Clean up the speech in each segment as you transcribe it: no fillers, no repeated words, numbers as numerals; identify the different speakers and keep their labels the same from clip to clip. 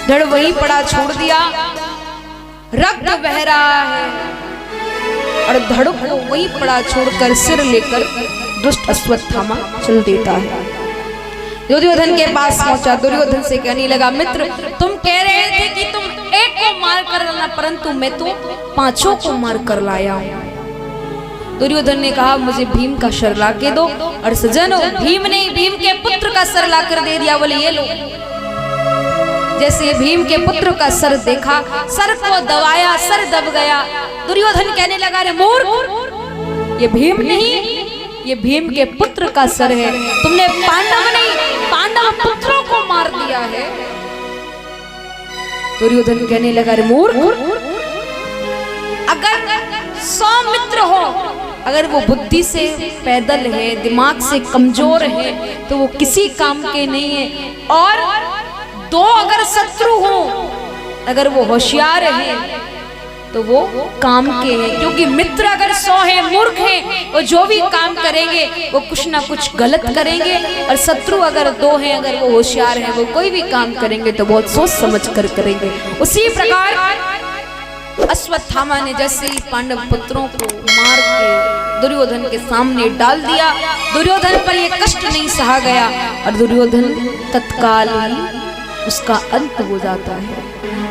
Speaker 1: धड़ वहीं पड़ा छोड़ दिया, रक्त बह रहा है और धड़ को वहीं पड़ा छोड़कर सिर लेकर दुष्ट अश्वत्थामा चल देता है। दुर्योधन के पास पहुंचा, दुर्योधन से कहने लगा, मित्र तुम कह रहे थे कि तुम एक को मार कर लाना, परंतु मैं तो 5 को मार कर लाया हूं। दुर्योधन ने कहा, मुझे भीम का सर ला के दो। और सज्जनों, भीम ने भीम के पुत्र का सर ला कर दे दिया। बोले, ये लो। जैसे भीम के पुत्र का सर देखा, सर को दबाया, सर दब गया। दुर्योधन कहने लगा, रे मूर्ख, ये भीम नहीं, ये भीम के पुत्र का सर है। तुमने पांडव नहीं, पांडव पुत्रों को मार दिया है। दुर्योधन कहने लगा, रे मूर्ख, अगर 100 मित्र हो, अगर वो बुद्धि से पैदल है, दिमाग से कमजोर है, तो वो किसी काम के नहीं है। और 2 अगर शत्रु हो, अगर वो होशियार है, तो वो काम के हैं। क्योंकि मित्र अगर 100 है, मूर्ख है, वो जो भी काम करेंगे वो कुछ ना कुछ गलत करेंगे। और शत्रु अगर 2 हैं, अगर वो होशियार है, वो कोई भी काम करेंगे तो बहुत सोच समझ कर करेंगे। उसी प्रकार अश्वत्थामा ने जैसे ही पांडव पुत्रों को मार के दुर्योधन के सामने डाल दिया, दुर्योधन पर यह कष्ट नहीं सहा गया और दुर्योधन तत्काल ही उसका अंत हो जाता है।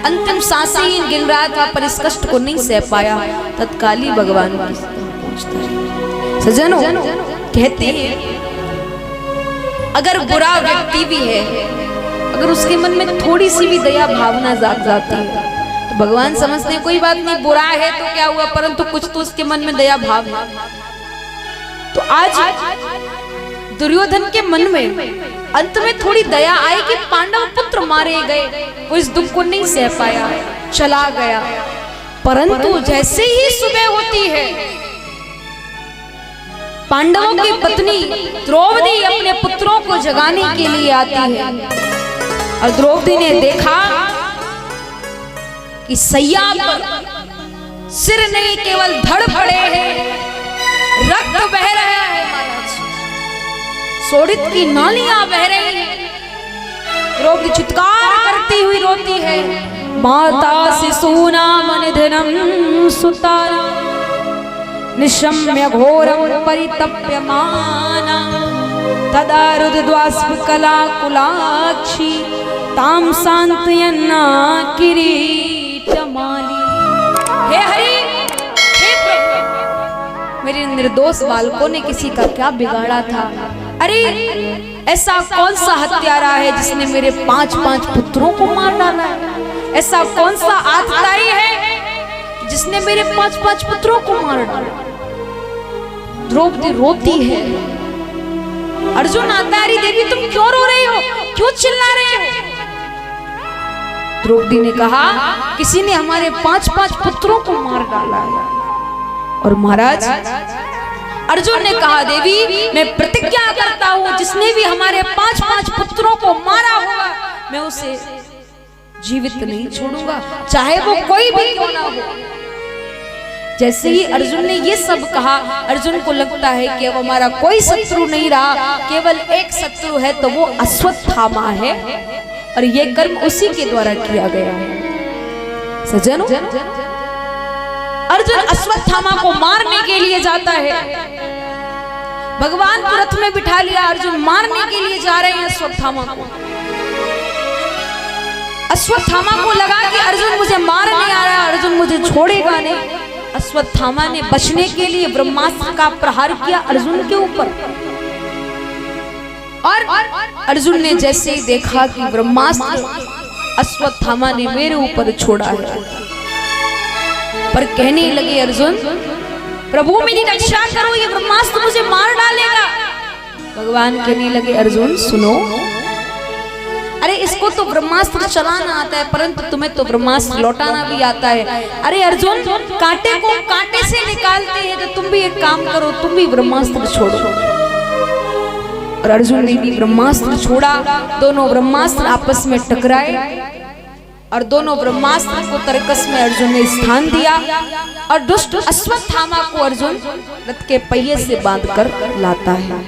Speaker 1: अंतिम सांसें गिन रहा था, पर इस कष्ट को नहीं सह पाया, तत्काल ही भगवान पहुंचता है। सज्जनों, कहते हैं अगर बुरा व्यक्ति भी है, अगर उसके मन में थोड़ी सी भी दया भावना जाग जाती है, तो भगवान समझते हैं कोई बात नहीं, बुरा है तो क्या हुआ, परंतु कुछ तो उसके मन में दया भाव है। तो आज दुर्योधन के मन में अंत में थोड़ी दया आई कि पांडव पुत्र मारे गए, वो इस दुख को नहीं सह पाया, चला गया। परंतु जैसे ही सुबह होती है, पांडवों की पत्नी द्रौपदी अपने पुत्रों को जगाने के लिए आती है और द्रौपदी ने देखा कि सैया पर सिर नहीं केवल धड़ पड़े हैं, रक्त बह रहा है, शोणित की नालियां बह रही हैं। द्रौपदी चित्कार करती हुई रोती है, माता शिशूनाम निधनम सुता निशम्य घोरम परितप्यमाना तदा रुद्रद्वास्पकला कुलाक्षी ताम सांतयन्ना किरीटमाली। हे हरि, हे प्रभु, मेरे निर्दोष बालकों ने किसी का क्या बिगाड़ा था? अरे ऐसा कौन सा हत्यारा है जिसने मेरे 5-5 पुत्रों को मार डाला है? ऐसा कौन सा आतताई है जिसने मेरे 5-5 पुत्रों को मार डाला? द्रौपदी रोती है। अर्जुन आता है, देवी तुम क्यों रो रही हो, क्यों चिल्ला रहे हो? द्रौपदी ने कहा, किसी ने हमारे 5-5 पुत्रों को मार डाला है। और महाराज अर्जुन ने कहा, देवी मैं प्रतिज्ञा करता हूं, जिसने भी हमारे 5-5 पुत्रों को मारा होगा, मैं उसे जीवित नहीं छोड़ूंगा, चाहे वो कोई भी क्यों ना हो। जैसे ही अर्जुन ने ये सब कहा, अर्जुन को लगता है कि अब हमारा कोई शत्रु नहीं रहा, केवल एक शत्रु है, तो वो अश्वत्थामा है और ये कर्म उसी के द्वारा किया गया है। सज्जनों, अर्जुन अश्वत्थामा को मारने के लिए जाता है, भगवान को रथ में बिठा लिया, अर्जुन मारने के लिए जा रहे हैं अश्वत्थामा को। अश्वत्थामा को लगा कि अर्जुन मुझे मारने आ रहा है, अर्जुन मुझे छोड़ेगा नहीं। अश्वत्थामा ने बचने के लिए ब्रह्मास्त्र का प्रहार किया अर्जुन के ऊपर। और अर्जुन ने जैसे ही देखा कि ब्रह्मास्त्र अश्वत्थामा ने मेरे ऊपर छोड़ा है, पर कहने लगे अर्जुन, प्रभु मेरी रक्षा करो, ये ब्रह्मास्त्र मुझे मार डालेगा। भगवान कहने लगे, अर्जुन सुनो, अरे इसको तो ब्रह्मास्त्र चलाना आता है, परंतु तुम्हें तो ब्रह्मास्त्र लौटाना भी आता है। अरे अर्जुन, कांटे को कांटे से निकालते हैं, तो तुम भी एक काम करो, तुम भी ब्रह्मास्त्र छोड़ो। और अर्जुन ने भी ब्रह्मास्त्र छोड़ा, दोनों ब्रह्मास्त्र आपस में टकराए और दोनों ब्रह्मास्त्र को तरकस में अर्जुन ने स्थान दिया और दुष्ट अश्वत्थामा को अर्जुन रथ के पहिए से बांधकर लाता है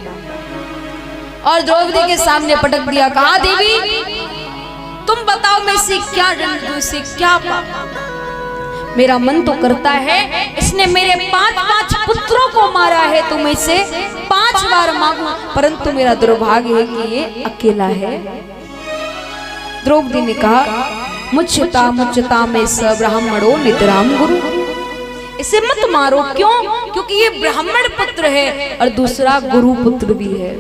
Speaker 1: और द्रौपदी के सामने पटक दिया। कहा, देवी तुम बताओ मैं इसे क्या दंड दूं, इसे क्या पाप? मेरा मन तो करता है इसने मेरे 5 पुत्रों को मारा है तो मैं इसे 5 बार मांगू, परंतु मेरा दुर्भाग्य है कि ये अकेला है। द्रौपदी ने कहा मुच्यता में स ब्राह्मणो नितराम गुरु, इसे मत मारो। क्यों? क्योंकि ये ब्राह्मण पुत्र है और दूसरा गुरु पुत्र भी है।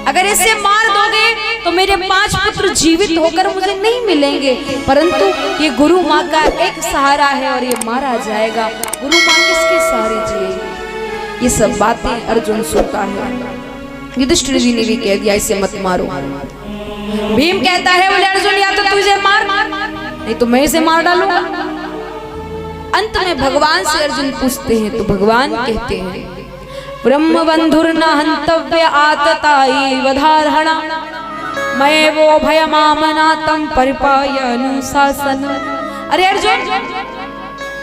Speaker 1: अगर इसे मार दोगे तो मेरे 5 पुत्र जीवित होकर मुझे नहीं मिलेंगे, परंतु ये गुरु माँ का एक सहारा है और ये मारा जाएगा। गुरु माँ किसके सहारे जिएगी? ये सब बातें अर्जुन सुनता है। युधिष्ठिर जी ने भी कह दिया इसे मत मारो। भीम कहता है बोले अर्जुन या तो तुझे मार, नहीं तो मैं इसे मार डालूंगा। अंत में भगवान से अर्जुन पूछते हैं तो भगवान कहते हैं ब्रह्म बंधुर न हंतव्य आतताई वधारहणा मैं वो भयमामनातम परिपाय अनुशासन। अरे अर्जुन,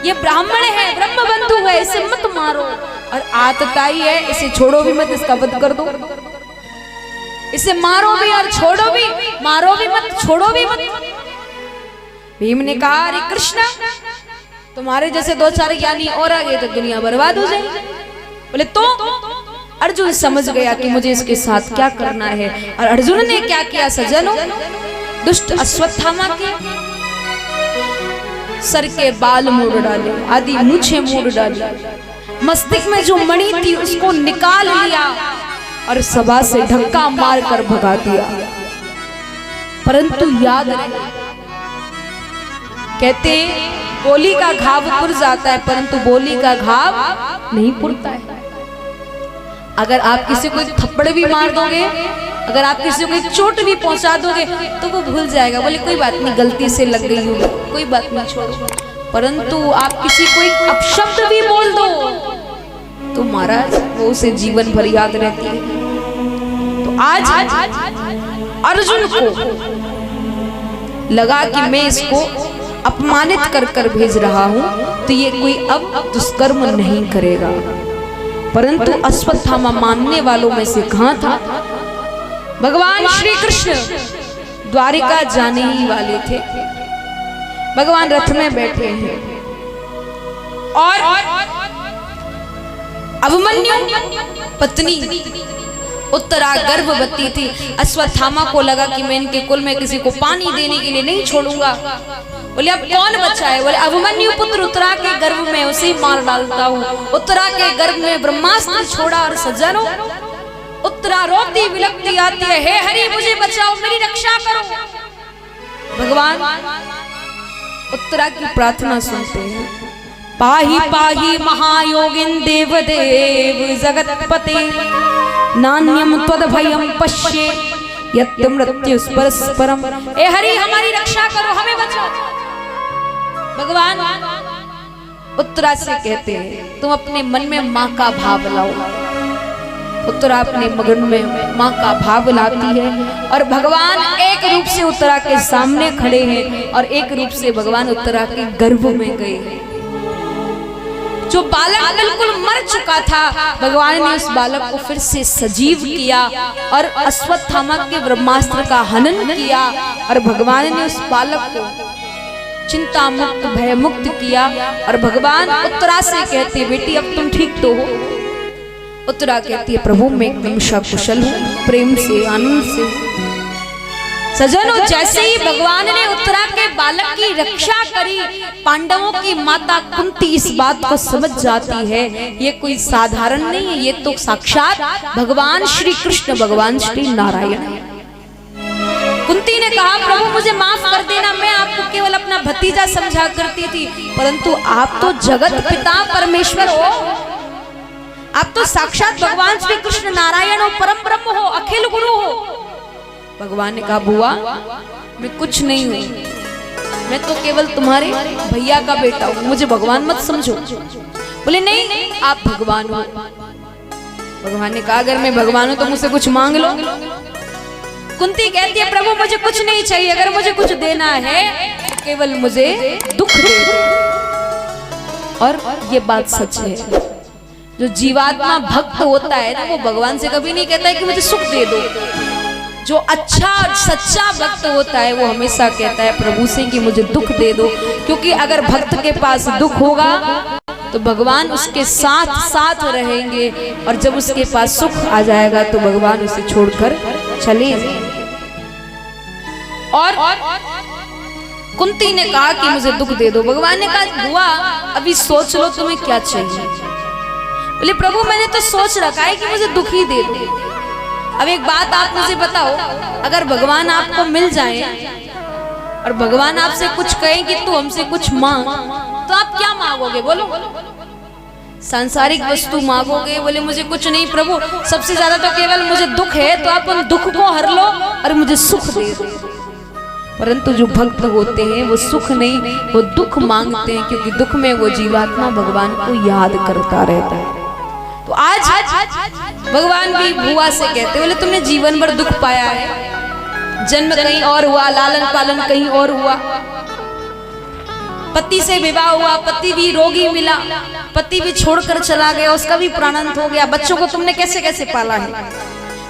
Speaker 1: ये ब्राह्मण है, ब्रह्म बंधु है, इसे मत मारो। और आतताई है, इसे छोड़ो भी मत, इसका वध कर दो। इसे मारो भी और छोड़ो भी, मारो भी मत, छोड़ो भी मत। भीम ने कहा अरे कृष्ण, तुम्हारे जैसे 2-4 ज्ञानी और आ गए तो दुनिया बर्बाद हो जाएगी। बोले तो अर्जुन समझ गया कि मुझे इसके साथ क्या करना है। और अर्जुन ने क्या किया सज्जनों? दुष्ट अश्वत्थामा के सर के बाल मोड़ डाले, आदि मूछें मोड़ डाली, मस्तिष्क में जो मणि थी उसको निकाल लिया और सभा से धक्का मारकर भगा दिया। परंतु याद रहे, कहते बोली का घाव पुर जाता है परंतु बोली का घाव नहीं पुरता है। अगर आप किसी को एक थप्पड़ भी मार दोगे, अगर आप किसी को एक चोट भी पहुंचा दोगे तो वो भूल जाएगा, बोले कोई बात नहीं, गलती से लग गई होगी, कोई बात नहीं, छोड़ो। परंतु आप किसी को एक अपशब्द भी बोल दो तो महाराज वो उसे जीवन भर याद रहती है। तो आज अर्जुन को लगा कि मैं इसको अपमानित कर भेज रहा हूं तो ये कोई अब दुष्कर्म नहीं करेगा। परंतु अश्वत्थामा मानने वालों में से कहां था? भगवान श्री कृष्ण द्वारिका जाने ही वाले थे। भगवान रथ में बैठे हैं और अभिमन्यु पत्नी उत्तरा गर्भवती थी। अश्वत्थामा को लगा कि मैं इनके कुल में किसी को पानी देने के लिए नहीं छोड़ूंगा। बोले अब कौन बचा है? बोले अभिमन्यु पुत्र उत्तरा के गर्भ में, उसे मार डालता हूँ। उत्तरा के गर्भ में ब्रह्मास्त्र छोड़ा और सज्जनों उत्तरा रोती विलपती आती है, हे हरि मुझे बचाओ, मेरी रक्षा करो। भगवान उत्तरा की प्रार्थना सुनते हैं। पाहि पाहि महायोगिन देवदेव जगतपते नान्यम त्वद्भयं पश्ये यत् मृत्युस् परस्परम। ए हरि हमारी रक्षा करो, हमें बचाओ। भगवान उत्तरा से कहते हैं तुम अपने मन में माँ का भाव लाओ। उत्तरा अपने मगन में माँ का भाव लाती है और भगवान एक रूप से उत्तरा के सामने खड़े हैं और एक रूप से भगवान उत्तरा के गर्भ में गए हैं। जो बालक बिल्कुल मर चुका था, भगवान ने उस बालक को फिर से सजीव किया और अश्वत्थामा के ब्रह्मास्त्र का हनन किया और भगवान ने उस बालक को चिंता मुक्त भय मुक्त किया। और भगवान उत्तरा से कहते बेटी अब तुम ठीक तो हो? उत्तरा कहती है प्रभु मैं एकदम सकुशल हूँ, प्रेम से आनंद से। सजनों जैसे ही भगवान ने उत्तरा के बालक की रक्षा करी, पांडवों की माता कुंती इस बात को समझ जाती है ये कोई साधारण नहीं है, ये तो साक्षात भगवान श्री कृष्ण भगवान श्री नारायण है। कुंती ने कहा प्रभु मुझे माफ कर देना, मैं आपको केवल अपना भतीजा समझा करती थी, परंतु आप तो जगत पिता परमेश्वर हो, आप तो साक्षात भगवान श्री कृष्ण नारायण हो, परम ब्रह्म हो, अखिल गुरु हो। भगवान ने कहा बुआ मैं कुछ नहीं हूं, मैं तो केवल तुम्हारे भैया का बेटा हूं, मुझे भगवान मत समझो। बोले नहीं आप भगवान हो। भगवान ने कहा अगर मैं भगवान हूं तो मुझसे कुछ मांग लो। कुंती कहती है प्रभु मुझे कुछ नहीं चाहिए, अगर मुझे कुछ देना है तो केवल मुझे दुख दे दो। और ये बात सच है, जो जीवात्मा भक्त होता है ना वो भगवान से कभी नहीं कहता है कि मुझे सुख दे दो, जो अच्छा सच्चा भक्त होता है वो हमेशा कहता है प्रभु से कि मुझे दुख दे दो, क्योंकि अगर भक्त के पास दुख होगा तो भगवान उसके साथ साथ रहेंगे, और जब उसके पास सुख आ जाएगा तो भगवान उसे छोड़कर चले जाएंगे। और कुंती ने कहा कि मुझे दुख दे दो। भगवान ने कहा बुआ अभी सोच लो तुम्हें क्या चाहिए। बोले प्रभु मैंने तो सोच रखा है कि मुझे दुख ही दे दो। अब एक बात आप मुझे बताओ, अगर भगवान आपको मिल जाए और भगवान आपसे कुछ कहे कि तू हमसे कुछ मांग, तो आप क्या मांगोगे बोलो? सांसारिक वस्तु मांगोगे? बोले मुझे कुछ नहीं प्रभु, सबसे ज्यादा तो केवल मुझे दुख है, तो आप उन दुख को हर लो और मुझे सुख दे दो। परंतु जो भक्त होते हैं वो सुख नहीं, वो दुख मांगते हैं, क्योंकि दुख में वो जीवात्मा भगवान को याद करता रहता है। तो आज भगवान भी बुआ से कहते, बोले तुमने जीवन भर दुख पाया है, जन्म कहीं और हुआ, लालन पालन कहीं और हुआ, पति से विवाह हुआ, पति भी रोगी मिला, पति भी छोड़कर चला गया, उसका भी प्राणांत हो गया, बच्चों को तुमने कैसे कैसे पाला है,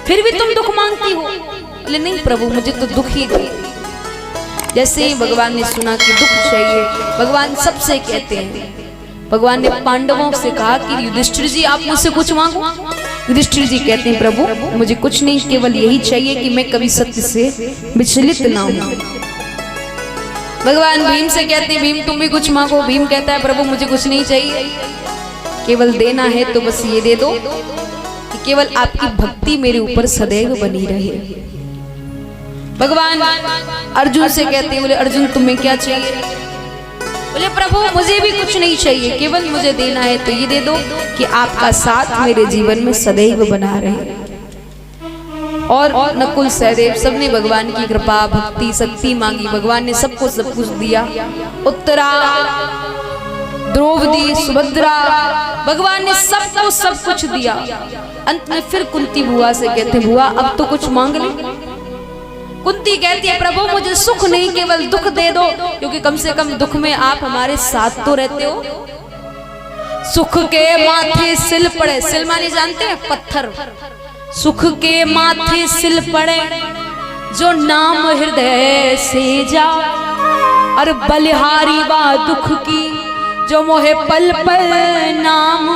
Speaker 1: फिर भी तुम दुख मांगती हो। बोले नहीं प्रभु मुझे तो दुख ही दे। जैसे ही भगवान ने सुना कि दुख चाहिए, भगवान सबसे कहते हैं, भगवान ने पांडवों से कहा कि युधिष्ठिर जी आप मुझसे कुछ मांगो। युधिष्ठिर जी कहते हैं प्रभु मुझे कुछ नहीं, केवल यही चाहिए कि मैं कभी सत्य से विचलित ना हूं। भगवान भीम से कहते हैं भीम तुम भी कुछ मांगो। भीम कहता है प्रभु मुझे कुछ नहीं चाहिए, केवल देना है तो बस ये दे दो कि केवल आपकी भक्ति मेरे ऊपर सदैव बनी रहे। भगवान अर्जुन से कहते हैं, बोले अर्जुन तुम्हें क्या चाहिए? बोले प्रभु मुझे भी कुछ नहीं चाहिए, केवल मुझे देना है तो ये दे दो कि आपका साथ मेरे जीवन में सदैव बना रहे। और नकुल सहदेव सबने भगवान की कृपा भक्ति शक्ति मांगी, भगवान ने सबको सब कुछ दिया। उत्तरा द्रौपदी सुभद्रा भगवान ने सबको सब कुछ दिया। अंत में फिर कुंती बुआ से कहते बुआ अब तो कुछ मांग ले। कुंती कहती है प्रभु मुझे सुख नहीं केवल दुख दे दो, क्योंकि कम से कम दुख में आप हमारे साथ तो रहते हो। सुख के माथे सिल पड़े, सिल माने जानते हैं पत्थर, सुख के माथे सिल पड़े जो नाम हृदय से जा, और बलिहारी बा दुख की जो मोहे पल पल नाम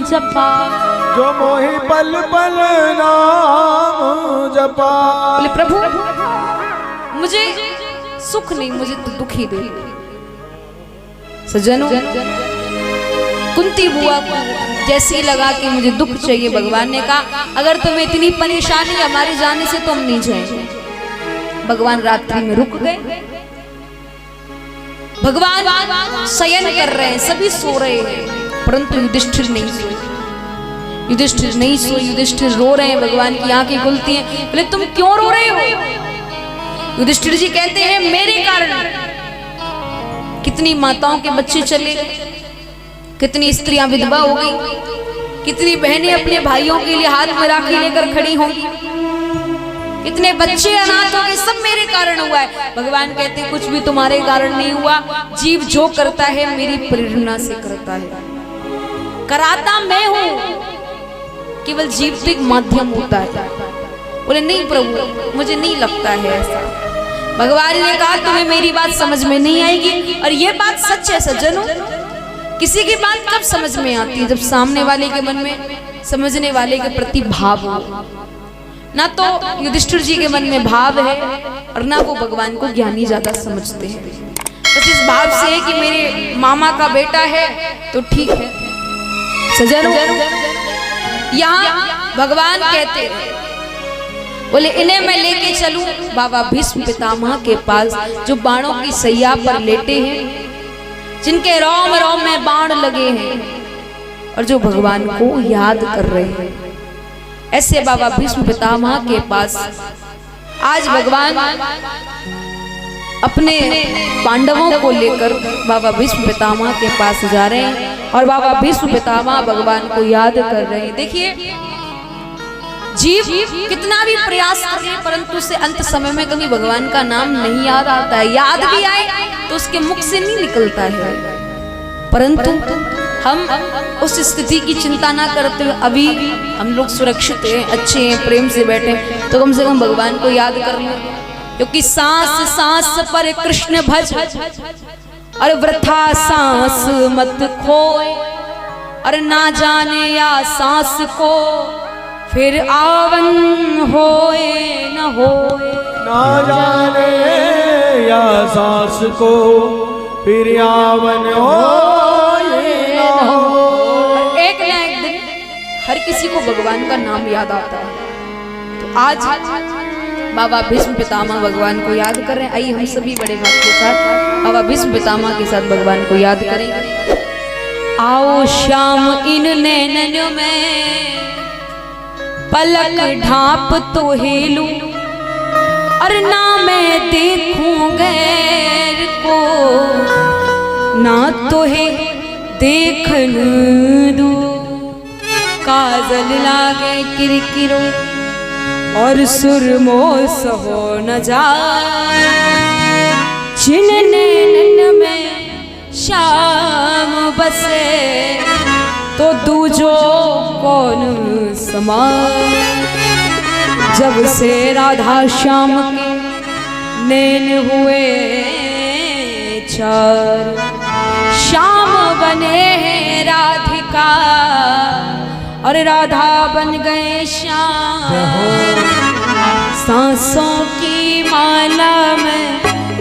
Speaker 1: जपा,
Speaker 2: जो मोहे पल पल नाम जपा।
Speaker 1: बोले प्रभु मुझे सुख नहीं मुझे तो दुख ही दे। सज्जनों कुंती बुआ को जैसे ही लगा कि मुझे दुख चाहिए, भगवान ने कहा अगर तुम्हें इतनी परेशानी हमारे जाने से तुम नहीं जाएंगे। भगवान रात्रि में रुक गए। भगवान शयन कर रहे हैं, सभी सो रहे हैं, परंतु युधिष्ठिर नहीं सोए। युधिष्ठिर नहीं सोए, युधिष्ठिर रो रहे हैं। भगवान की आंखें खुलती हैं। बोले तुम क्यों रो रहे हो? युधिष्ठिर जी कहते हैं मेरे कारण कितनी माताओं के बच्चे चले गए, कितनी स्त्रियां विधवा हो गई, कितनी बहनें अपने भाइयों के लिए हाथ में राखी लेकर खड़ी होंगी, कितने बच्चे अनाथ हो गए, सब मेरे कारण हुआ है। भगवान कहते कुछ भी तुम्हारे कारण नहीं हुआ, जीव जो करता है मेरी प्रेरणा से करता है, कराता मैं हूं, केवल जीव तो एक माध्यम होता है। बोले नहीं प्रभु मुझे नहीं लगता है ऐसा। भगवान ने कहा तुम्हें मेरी बात समझ में नहीं आएगी, और ये बात सच है सज्जनों। किसी की बात कब समझ में आती है? जब सामने वाले के मन में समझने वाले के प्रति भाव हो। ना तो युधिष्ठिर जी के मन में भाव है और ना वो भगवान को ज्ञानी ज्यादा समझते हैं। बस इस भाव से है कि मेरे मामा का बेटा है तो ठीक है। सज्जनों यहाँ भगवान कहते बोले इन्हें मैं लेके चलूं बाबा भीष्म पितामह के पास, जो बाणों की सैया पर लेटे हैं, जिनके रोम रोम में बाण लगे हैं और जो भगवान को याद कर रहे हैं। ऐसे बाबा भीष्म पितामह के पास आज भगवान अपने पांडवों को लेकर बाबा भीष्म पितामह के पास जा रहे हैं, और बाबा भीष्म पितामह भगवान को याद कर रहे हैं। देखिए जीव कितना भी प्रयास करे, परंतु उसे अंत समय में कभी भगवान का नाम नहीं याद आता है। याद भी आए तो उसके मुख से नहीं निकलता है, परंतु हम उस स्थिति की चिंता ना करते हुए अभी हम लोग सुरक्षित हैं, अच्छे हैं, प्रेम से बैठे, तो कम से कम भगवान को याद कर लें, क्योंकि सांस सांस पर कृष्ण भज, अरे वृथा सांस मत खोए, अरे ना जाने या सांस को फिर आवन होए न होए,
Speaker 2: ना जाने या सांस को फिर आवन होए न हो।
Speaker 1: एक ना एक दिन हर किसी को भगवान का नाम याद आता है। तो आज बाबा भीष्म पितामह भगवान को याद कर रहे हैं। आइए हम सभी बड़े भक्त के साथ बाबा भीष्म पितामह के साथ भगवान को याद करेंगे। आओ श्याम इन नैनन में पलक ढाप तो हेलूं, अरे ना मैं देखूं गैर को, ना तो है देखन दूं, काजल लागे किरकिरो और सुरमोस हो न जाए, जिन नैनन में श्याम बसे तो दूजो कौन समाए। जब से राधा श्याम के नैन हुए चार, श्याम बने राधिका और राधा बन गए श्याम, सांसों की माला में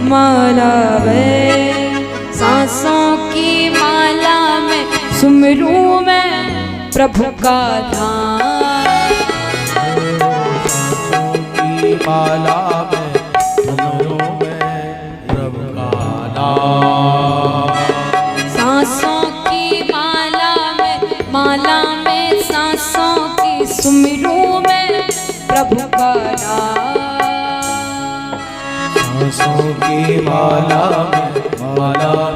Speaker 1: माला में, सांसों की माला में सुमरूं मैं प्रभु का धाम,
Speaker 2: माला में सुमरूं मैं प्रभु का नाम।
Speaker 1: सांसों की माला में सांसों की सुमरूं मैं प्रभु का नाम,
Speaker 2: सांसों की माला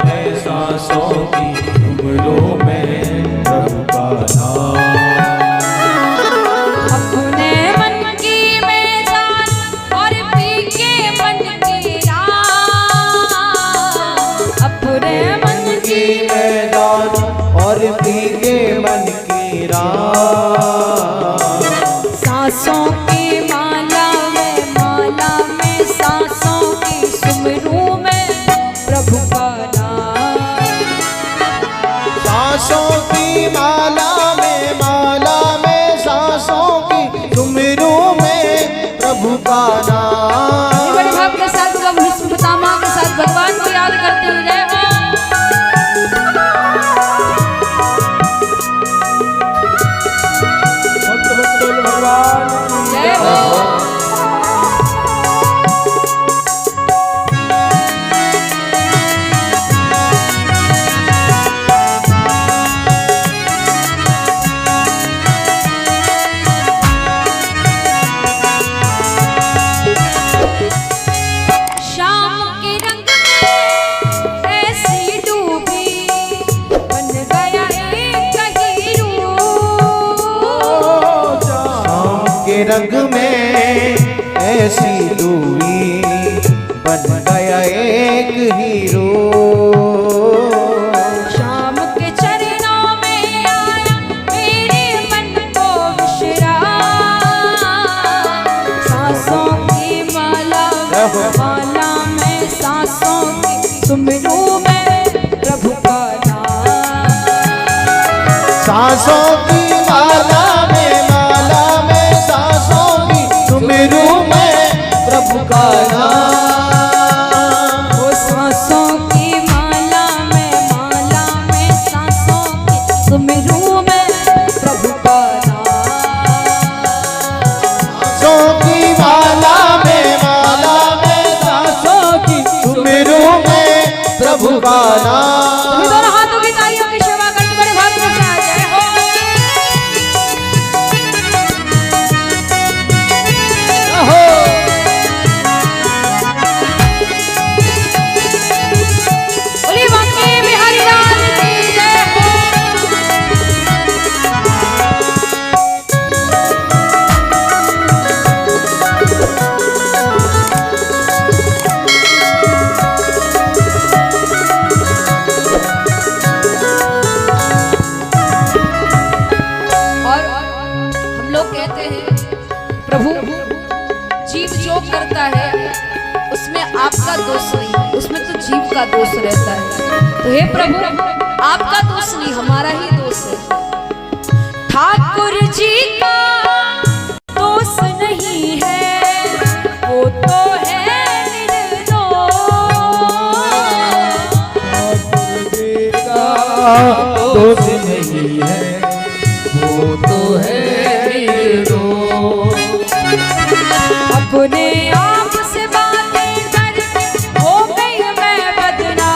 Speaker 2: में सांसों की सुमरूं मैं प्रभु का नाम। और भीगे मन की राह,
Speaker 1: सांसों की माला में सांसों की सुमरूं में प्रभु का नाम,
Speaker 2: सांसों की माला में सांसों की सुमरूं में प्रभु का नाम।
Speaker 1: बड़े भाव के साथ भीष्म पितामह के साथ भगवान को याद करते हुए जय हो। जय हो। शाम के रंग में ऐसी डूबी बन गया एक हीरो,
Speaker 2: शाम के रंग में ऐसी डूबी बन गया एक हीरो,
Speaker 1: शाम के चरणों में आया मेरे मन को विश्राम, सांसों की माला में सांसों की सुमरूं में प्रभु का नाम,
Speaker 2: सांसों की माला में सांसों की सुमरूं में प्रभु का नाम।
Speaker 1: वो सांसों की माला में सांसों की सुमरूं में प्रभु का नाम,
Speaker 2: सांसों की माला में सांसों की सुमरूं में प्रभु का नाम।
Speaker 1: तुम्हीं दोनों हाथों की तालियों की सेवा करते बड़े भाग में से आ जाए हो। बोलिए बांके बिहारी लाल की जय हो। का दोष रहता है। तो हे प्रभु, आपका दोष नहीं, हमारा ही दोष है। ठाकुर जी का दोष नहीं है, वो तो है निर्दोष।
Speaker 2: ठाकुर जी का दोष नहीं है, वो तो है निर्दोष।
Speaker 1: अपने आप से बातें करके हो गई मैं बदनाम।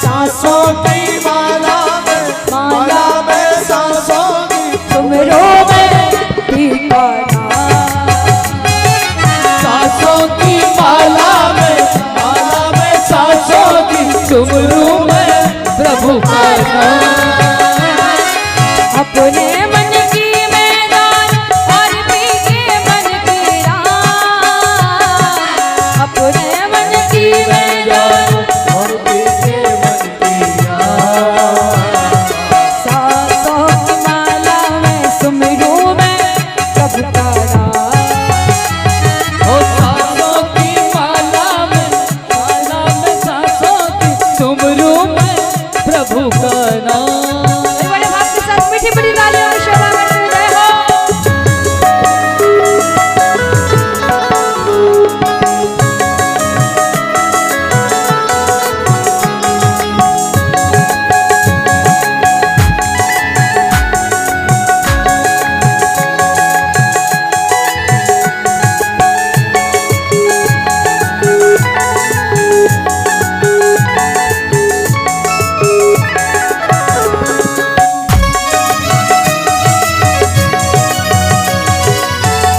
Speaker 2: सांसों की माला में सांसों की
Speaker 1: तुमरो में ठिकाना।
Speaker 2: सांसों की माला में सांसों की तुमरू में प्रभु का नाम।
Speaker 1: अपने मन की मैदान और पीके मन की राह। अपने मन की मैदान
Speaker 2: और पीछे मन की राह।
Speaker 1: सांसों की माला में सुमिरू में प्रभु का नाम।
Speaker 2: ओ सांसों की माला में सांसों की तुमरू में प्रभु का नाम।
Speaker 1: बड़े भाव के साथ मीठी बड़ी तालियों में शोभा करते हुए हो।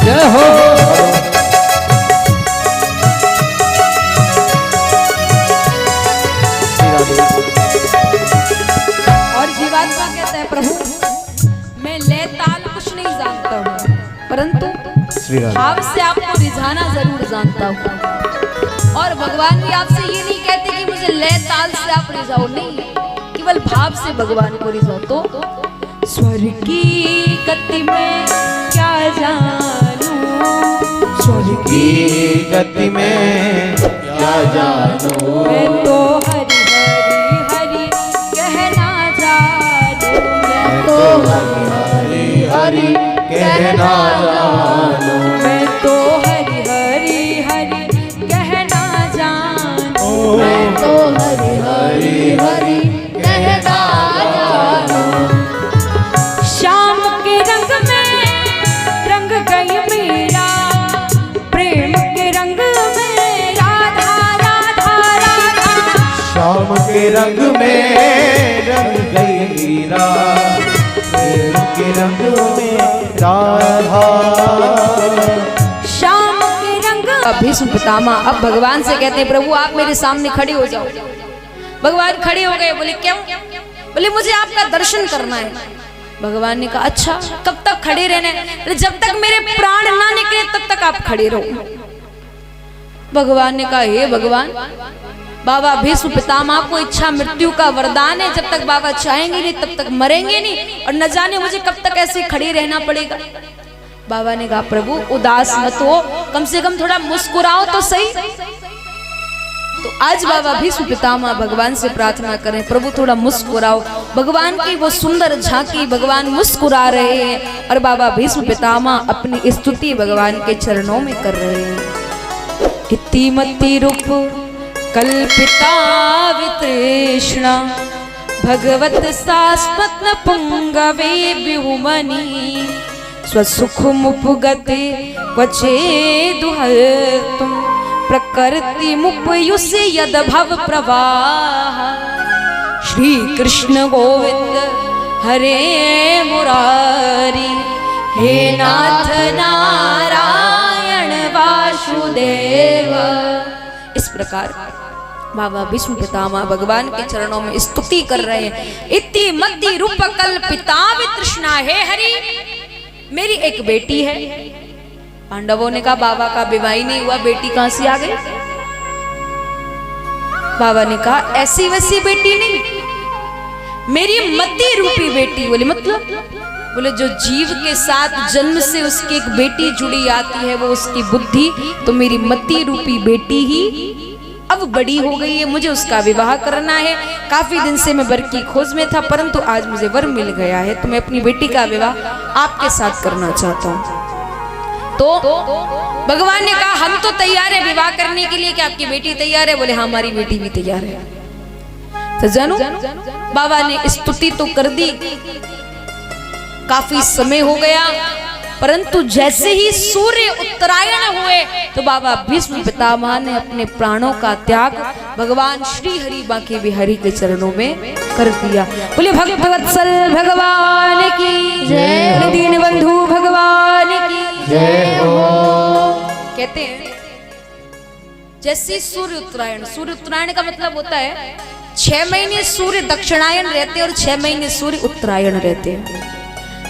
Speaker 2: जय हो।
Speaker 1: और जीवात्मा कहता है, प्रभु मैं लय ताल कुछ नहीं जानता हूँ, परंतु भाव से आपको रिझाना जरूर जानता हूँ। और भगवान भी आपसे ये नहीं कहते कि मुझे लय ताल से आप रिझाओ, नहीं, केवल भाव से भगवान को रिझाओ। तो स्वर की गति में क्या जानूं,
Speaker 2: स्वर की गति में क्या जानूं।
Speaker 1: मैं तो हरि हरि हरि कहना जानूं। मैं तो
Speaker 2: हरि हरि कहना जानूं।
Speaker 1: मैं तो हरि हरि हरि कहना जानूं। मैं तो हरि हरि हरि कहना जानूं। श्याम के रंग में रंग गई मीरा, प्रेम के रंग में राधा राधा राधा।
Speaker 2: श्याम के रंग में रंग गई मीरा, प्रेम के रंग में राधा।
Speaker 1: श्याम के रंग। भीष्म पितामह अब भगवान से कहते हैं, प्रभु आप मेरे सामने खड़े हो जाओ। भगवान खड़े हो गए। बोले क्यों? बोले मुझे आपका दर्शन करना है। भगवान ने कहा अच्छा, कब तक खड़े रहना है? जब तक मेरे प्राण ना निकले तब तक आप खड़े रहो। भगवान ने कहा हे भगवान, बाबा भीष्म पितामह को इच्छा मृत्यु का वरदान है, जब तक बाबा चाहेंगे नहीं तब तक मरेंगे नहीं, और न जाने मुझे कब तक ऐसे खड़े रहना पड़ेगा। बाबा ने कहा प्रभु उदास मत हो, कम से कम थोड़ा मुस्कुराओ तो सही। तो आज बाबा भीष्म पितामह भगवान से प्रार्थना करें, प्रभु थोड़ा मुस्कुराओ। भगवान की वो सुंदर झांकी, भगवान मुस्कुरा रहे हैं और बाबा भीष्म पितामह अपनी स्तुति भगवान के चरणों में कर रहे हैं। इतिमति रूप कल्पिता वितृष्णा भगवत शाश्वत पुंगवे विहुमनि स्वसुख मुपगते क्वचे दुहतुम प्रकृति मुपयुसे यद भव प्रवाह। श्री कृष्ण गोविंद हरे मुरारी, हे नाथ नारायण वासुदेव। इस प्रकार बाबा भीष्म पितामह भगवान के चरणों में स्तुति कर रहे हैं। इति मति रूप कल्पिता वितृष्णा, हे हरि मेरी एक बेटी है। पांडवों ने कहा बाबा का विवाह ही नहीं हुआ, बेटी कहां से आ गई? बाबा ने कहा ऐसी वैसी बेटी नहीं, मेरी मति रूपी बेटी। बोले मतलब? बोले जो जीव के साथ जन्म से उसकी एक बेटी जुड़ी आती है वो उसकी बुद्धि, तो मेरी मति रूपी बेटी ही अब बड़ी हो गई है, मुझे उसका विवाह करना है। काफी दिन से मैं वर की खोज में था, परंतु आज मुझे वर मिल गया है, तो मैं अपनी बेटी का विवाह आपके साथ करना चाहता हूँ। तो भगवान ने कहा हम तो तैयार है विवाह करने के लिए, क्या आपकी बेटी तैयार है? बोले हाँ हमारी बेटी भी तैयार है। तो जानू बाबा ने स्तुति तो कर दी, काफी समय हो गया, परंतु जैसे ही सूर्य उत्तरायण हुए तो बाबा भीष्म पितामह ने अपने प्राणों का त्याग भगवान श्री हरि बांके बिहारी के चरणों में कर दिया। बोले भक्त वत्सल भगवान की जय, दीन बंधु भगवान की जय हो। कहते हैं जैसे सूर्य उत्तरायण का मतलब होता है 6 महीने सूर्य दक्षिणायन रहते हैं और 6 महीने सूर्य उत्तरायण रहते हैं।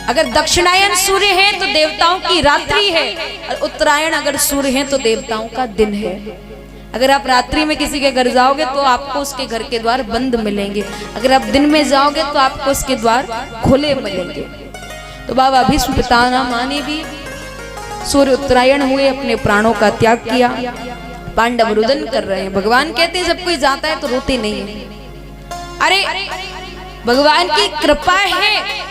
Speaker 1: अगर दक्षिणायन सूर्य है तो देवताओं की रात्रि है, और उत्तरायण अगर सूर्य है तो देवताओं का दिन है। अगर आप रात्रि में किसी के घर जाओगे तो आपको उसके घर के द्वार बंद मिलेंगे, अगर आप दिन में जाओगे तो आपको उसके द्वार खुले मिलेंगे। तो बाबा भीष्म पितामह ने भी सूर्य उत्तरायण हुए अपने प्राणों का त्याग किया। पांडव रुदन कर रहे हैं। भगवान कहते हैं जब कोई जाता है तो रोते नहीं है। अरे भगवान की कृपा है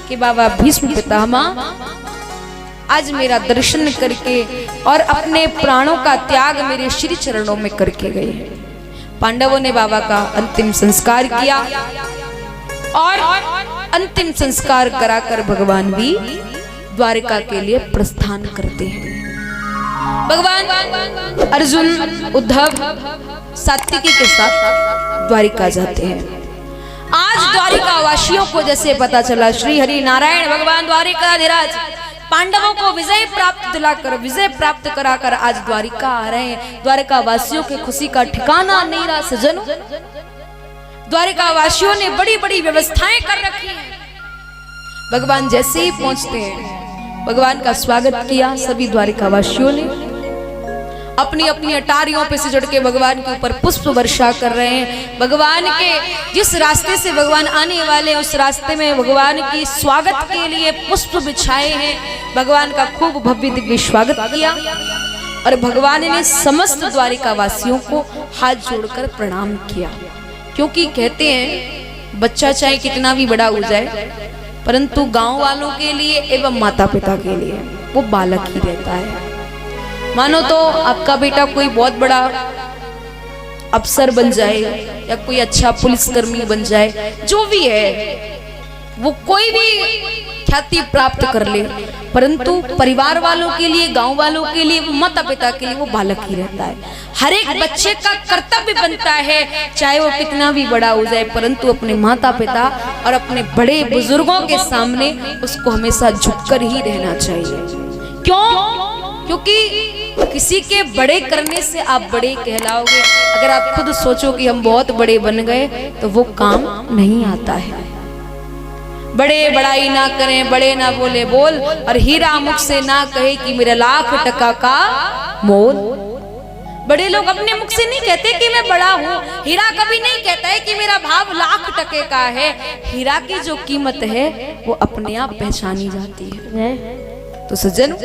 Speaker 1: कि बाबा भीष्म पितामह आज मेरा दर्शन करके और अपने प्राणों का त्याग मेरे श्री चरणों में करके गए। पांडवों ने बाबा का अंतिम संस्कार किया और अंतिम संस्कार कराकर भगवान भी द्वारिका के लिए प्रस्थान करते हैं। भगवान अर्जुन उद्धव सात्विकी के साथ द्वारिका जाते हैं। आज द्वारिका वासियों को जैसे पता चला श्री हरि नारायण भगवान द्वारिकाधीराज पांडवों को विजय प्राप्त कराकर आज द्वारिका आ रहे हैं। द्वारिका वासियों की खुशी का ठिकाना नहीं रहा सजनों। द्वारिका वासियों ने बड़ी बड़ी व्यवस्थाएं कर रखी हैं। भगवान जैसे ही पहुंचते हैं भगवान का स्वागत किया सभी द्वारिका वासियों ने। अपनी अपनी अटारियों पे से चढ़ के भगवान के ऊपर पुष्प वर्षा कर रहे हैं। भगवान के जिस रास्ते से भगवान आने वाले उस रास्ते में भगवान की स्वागत के लिए पुष्प बिछाए हैं। भगवान का खूब भव्य दिव्य स्वागत किया और भगवान ने समस्त द्वारिका वासियों को हाथ जोड़कर प्रणाम किया। क्योंकि कहते हैं बच्चा चाहे कितना भी बड़ा हो जाए परंतु गांव वालों के लिए एवं माता पिता के लिए वो बालक ही रहता है। मानो तो आपका बेटा कोई बहुत बड़ा अफसर बन जाए या कोई अच्छा पुलिसकर्मी बन जाए, जो भी है वो कोई भी ख्याति प्राप्त कर ले, परंतु परिवार वालों के लिए गांव वालों के लिए माता पिता के लिए वो बालक ही रहता है। हर एक बच्चे का कर्तव्य बनता है चाहे वो कितना भी बड़ा हो जाए परंतु अपने माता पिता और अपने बड़े बुजुर्गों के सामने उसको हमेशा झुककर ही रहना चाहिए। क्यों? क्योंकि किसी के बड़े करने से आप बड़े कहलाओगे। अगर आप खुद सोचो कि हम बहुत बड़े बन गए तो वो काम नहीं आता है। बड़े बड़ाई ना करें, बड़े ना बोले बोल, और हीरा मुख से ना कहे कि मेरा लाख टका का मोल। बड़े लोग अपने मुख से नहीं कहते कि मैं बड़ा हूँ। हीरा कभी नहीं कहता है कि मेरा भाव लाख टके का है। हीरा की जो कीमत है वो अपने आप पहचानी जाती है। तो सज्जन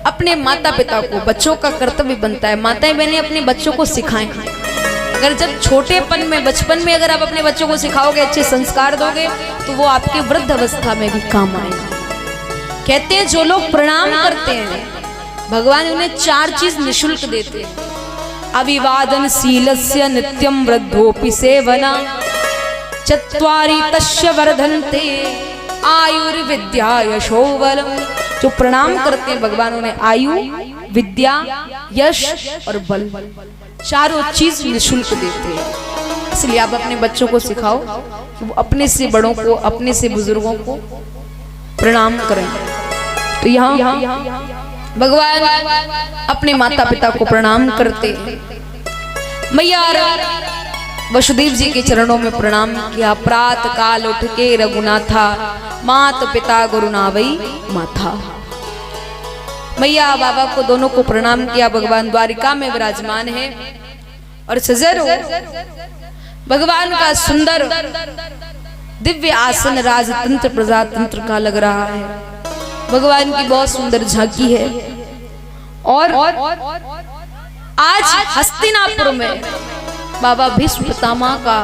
Speaker 1: अपने माता पिता को बच्चों का कर्तव्य बनता है। माताएं बहनें अपने बच्चों को सिखाएं। अगर जब छोटेपन में बचपन में अगर आप अपने बच्चों को सिखाओगे, अच्छे संस्कार दोगे तो वो आपके वृद्ध अवस्था में भी काम आएगा। कहते हैं जो लोग प्रणाम करते हैं भगवान उन्हें 4 चीज निशुल्क देते हैं। अभिवादन शीलस्य नित्यम वृद्धोपि सेवना चत्वारि तस्य वर्धन्ते आयुर्विद्या यशोबलम। जो प्रणाम करते हैं भगवान उन्हें आयु विद्या यश और बल 4 चीज निशुल्क देते हैं। इसलिए आप अपने बच्चों को सिखाओ कि वो अपने से बड़ों को अपने से बुजुर्गों को प्रणाम करें। तो यहाँ भगवान अपने माता पिता को प्रणाम करते हैं। मैया वसुदेव जी के चरणों में प्रणाम किया। प्रात काल उठ के रघुनाथा मात पिता गुरुनावई माथा। मैया बाबा को दोनों को प्रणाम किया। भगवान द्वारिका में विराजमान है और सजर भगवान का सुंदर दिव्य आसन राजतंत्र प्रजातंत्र का लग रहा है। भगवान की बहुत सुंदर झांकी है और आज हस्तिनापुर में बाबा भीष्म पितामह का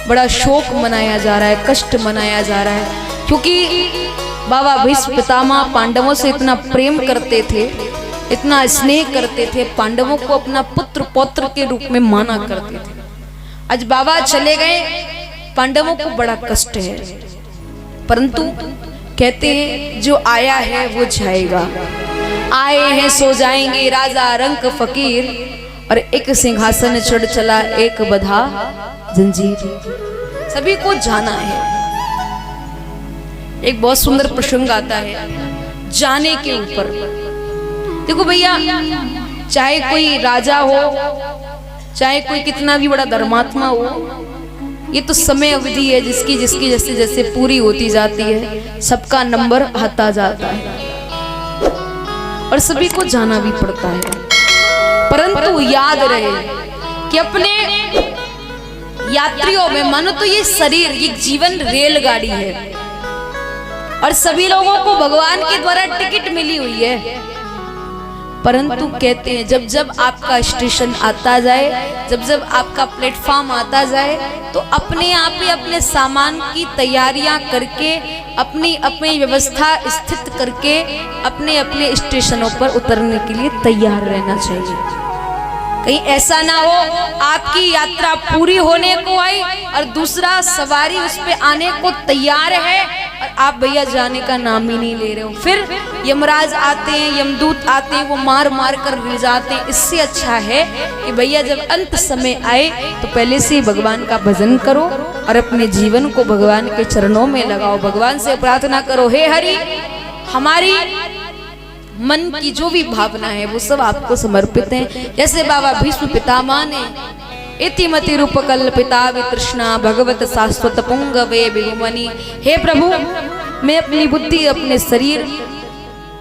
Speaker 1: बड़ा शोक मनाया जा रहा है, कष्ट मनाया जा रहा है, क्योंकि बाबा भीष्म पितामह पांडवों से इतना प्रेम करते थे, इतना स्नेह करते थे, पांडवों को अपना पुत्र पौत्र के रूप में माना करते थे। आज बाबा चले गए, पांडवों को बड़ा कष्ट है, परंतु कहते हैं जो आया है वो जाएगा। आए हैं सो जाएंगे राजा रंक फकीर, और एक सिंहासन चढ़ चला एक बधा जंजीर। सभी को जाना है। एक बहुत सुंदर प्रसंग आता है जाने के ऊपर। देखो भैया, चाहे कोई राजा हो, चाहे कोई कितना भी बड़ा धर्मात्मा हो, ये तो समय अवधि है जिसकी जिसकी जैसे जैसे पूरी होती जाती है, सबका नंबर आता जाता है और सभी को जाना भी पड़ता है। परंतु याद रहे कि अपने यात्रियों में, मानो तो ये शरीर, ये जीवन रेलगाड़ी है और सभी लोगों को भगवान के द्वारा टिकट मिली हुई है। परंतु कहते हैं जब जब आपका स्टेशन आता जाए, जब जब आपका प्लेटफॉर्म आता जाए, तो अपने आप ही अपने सामान की तैयारियां करके, अपनी अपनी व्यवस्था स्थित करके अपने अपने स्टेशनों पर उतरने के लिए तैयार रहना चाहिए। कहीं ऐसा ना हो आपकी यात्रा पूरी होने को आई और दूसरा सवारी उस पे आने को तैयार है और आप भैया जाने का नाम ही नहीं ले रहे हो। फिर यमराज आते हैं, यमदूत आते हैं, वो मार मार कर ले जाते हैं। इससे अच्छा है कि भैया जब अंत समय आए तो पहले से भगवान का भजन करो और अपने जीवन को भगवान के चरणों में लगाओ। भगवान से प्रार्थना करो, हे हरि, हमारी मन की जो भी भावना है वो सब आपको समर्पित है। जैसे बाबा भीष्म पितामह ने इतिमति रूप कल्पिता वितृष्णा भगवत शाश्वत पुंगवे बिगुमनि, हे प्रभु, मैं अपनी बुद्धि, अपने शरीर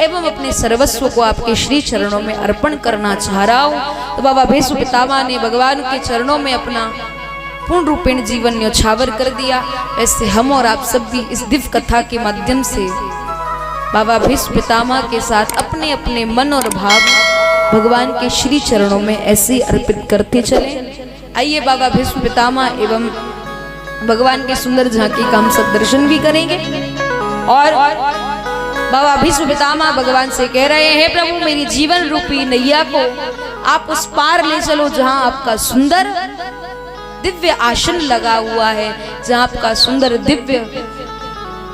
Speaker 1: एवं अपने सर्वस्व को आपके श्री चरणों में अर्पण करना चाह रहा हूँ। तो बाबा भीष्म पितामह ने भगवान के चरणों में अपना पूर्ण रूपेण जीवन न्यौछावर कर दिया। ऐसे हम और आप सब भी इस दिव्य कथा के माध्यम से बाबा भीष्म पितामह के साथ अपने अपने मन और भाव भगवान के श्री चरणों में ऐसे अर्पित करते चले। आइए बाबा भीष्म पितामह एवं भगवान के सुंदर झांकी का हम सब दर्शन भी करेंगे। और बाबा भीष्म पितामह भगवान से कह रहे हैं, हे प्रभु, मेरी जीवन रूपी नैया को आप उस पार ले चलो जहां आपका सुंदर दिव्य आसन लगा हुआ है, जहां आपका सुंदर दिव्य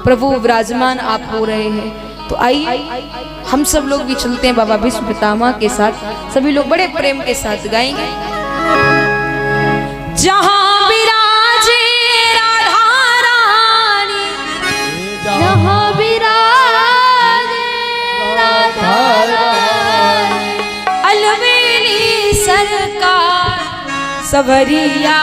Speaker 1: प्रभु विराजमान आप हो रहे हैं। तो आइए हम सब लोग भी चलते हैं बाबा भीष्म पितामह के साथ। सभी लोग बड़े प्रेम के साथ गाएंगे। जहां विराजे राधा रानी, जहां विराजे राधा रानी, अलवेली सरकार सवरिया